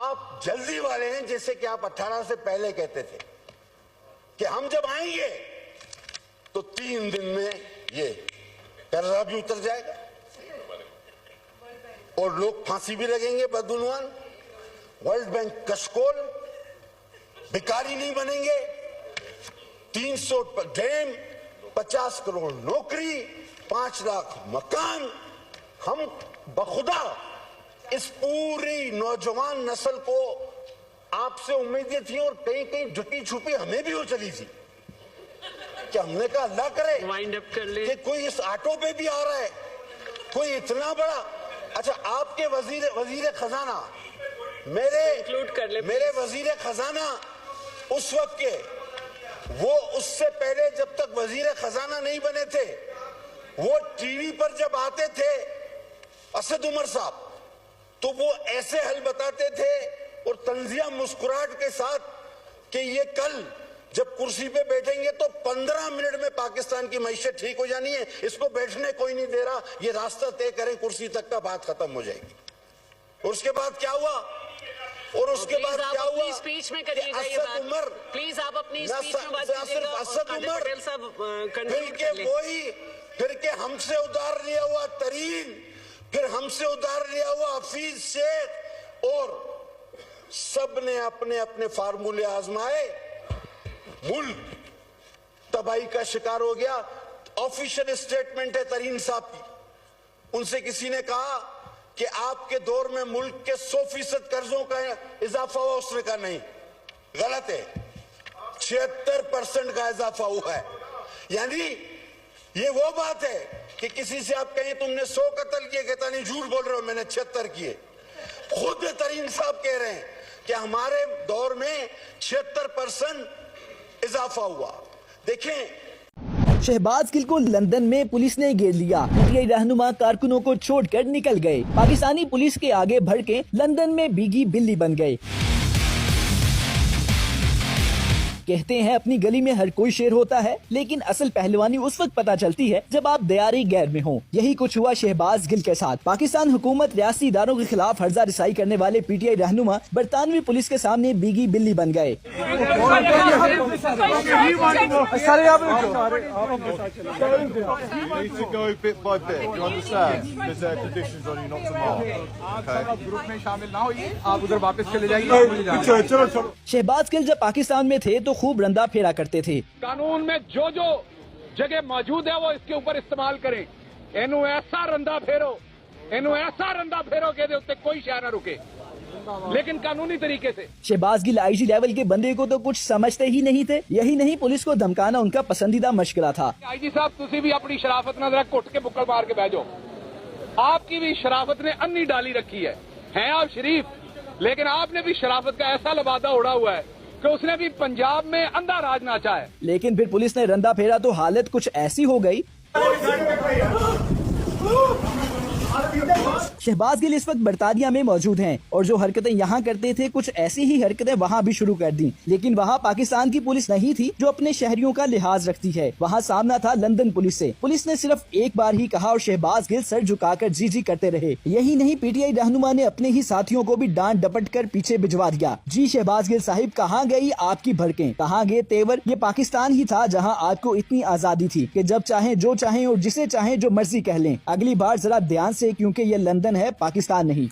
आप जल्दी वाले हैं, जैसे कि आप 18 से पहले कहते थे कि हम जब आएंगे तो 3 दिन में ये कर्जा भी उतर जाएगा और लोग फांसी भी लगेंगे बदगुमान, वर्ल्ड बैंक कशकोल, भिखारी नहीं बनेंगे, 300 डैम, 50 करोड़ नौकरी, 5 लाख मकान। हम बखुदा इस पूरी नौजवान नस्ल को आपसे उम्मीदें थी और कहीं कहीं झुकी छुपी हमें भी हो चली थी कि हमने कहा अल्लाह करे वाइंड अप कर ले कि कोई इस ऑटो पे भी आ रहा है, कोई इतना बड़ा। अच्छा, आपके वजीर खजाना, मेरे वजीर खजाना उस वक्त के, वो उससे पहले जब तक वजीर खजाना नहीं बने थे, वो टीवी पर जब आते थे असद उमर साहब, तो वो ऐसे हल बताते थे और तंजिया मुस्कुराहट के साथ कि ये कल जब कुर्सी पे बैठेंगे तो 15 मिनट में पाकिस्तान की मईशत ठीक हो जानी है, इसको बैठने कोई नहीं दे रहा, ये रास्ता तय करें कुर्सी तक का, बात खत्म हो जाएगी। और उसके बाद क्या हुआ? और उसके बाद क्या हुआ? स्पीच में करिएगा ये बात, उमर, प्लीज आप अपनी स्पीच में बात कीजिएगा। असद उमर फिर के हमसे उधार लिया हुआ तरीन, फिर हमसे उधार लिया हुआ हफीज शेख, और सब ने अपने अपने फार्मूले आजमाए, मुल्क तबाही का शिकार हो गया। ऑफिशियल स्टेटमेंट है तरीन साहब की, उनसे किसी ने कहा कि आपके दौर में मुल्क के 100% कर्जों का इजाफा हुआ, उसने कहा नहीं, गलत है, 76% का इजाफा हुआ है। यानी ये वो बात है कि किसी से आप कहें तुमने 100 कत्ल किए, कहता नहीं झूठ बोल रहे हो, मैंने 76 किए। खुद तरीन साहब कह रहे हैं कि हमारे दौर में 76% इजाफा हुआ। देखें, शहबाज गिल को लंदन में पुलिस ने घेर लिया। पीटीआई रहनुमा कारकुनों को छोड़कर निकल गए। पाकिस्तानी पुलिस के आगे भड़के लंदन में भीगी बिल्ली बन गए। कहते हैं अपनी गली में हर कोई शेर होता है, लेकिन असल पहलवानी उस वक्त पता चलती है जब आप दयारी गैर में हो। यही कुछ हुआ शहबाज गिल के साथ। पाकिस्तान हुकूमत रियासती इदारों के खिलाफ हर्जा रिसाई करने वाले पीटीआई रहनुमा बरतानवी पुलिस के सामने भीगी बिल्ली बन गए। शहबाज गिल जब पाकिस्तान में थे तो खूब रंदा फेरा करते थे। कानून में जो जो जगह मौजूद है वो इसके ऊपर इस्तेमाल करें। इनू ऐसा रंदा फेरो के दे उत्ते कोई शह न रुके, लेकिन कानूनी तरीके से। शहबाज गिल आईजी लेवल के बंदे को तो कुछ समझते ही नहीं थे। यही नहीं, पुलिस को धमकाना उनका पसंदीदा मशगला था। आईजी साहब, तुसी भी अपनी शराफत न जरा घुट के बुक्कड़ मार के बह जाओ। आपकी भी शराफत ने अन्नी डाली रखी है आप शरीफ, लेकिन आपने भी शराफत का ऐसा लबादा उड़ा हुआ है कि उसने भी पंजाब में अंधा राज नाचा है। लेकिन फिर पुलिस ने रंदा फेरा तो हालत कुछ ऐसी हो गई। शहबाज गिल इस वक्त बरतानिया में मौजूद हैं और जो हरकतें यहाँ करते थे, कुछ ऐसी ही हरकतें वहाँ भी शुरू कर दी। लेकिन वहाँ पाकिस्तान की पुलिस नहीं थी जो अपने शहरियों का लिहाज रखती है। वहाँ सामना था लंदन पुलिस से। पुलिस ने सिर्फ एक बार ही कहा और शहबाज गिल सर झुकाकर जी जी करते रहे। यही नहीं, पीटीआई रहनुमा ने अपने ही साथियों को भी डांट डपट कर पीछे भिजवा दिया। जी शहबाज गिल साहिब, कहाँ गई आपकी भड़कें, कहाँ गए तेवर? ये पाकिस्तान ही था जहाँ आपको इतनी आजादी थी कि जब चाहे जो चाहे और जिसे चाहे जो मर्जी कह लें। अगली बार जरा ध्यान से, क्योंकि ये लंदन है, पाकिस्तान नहीं।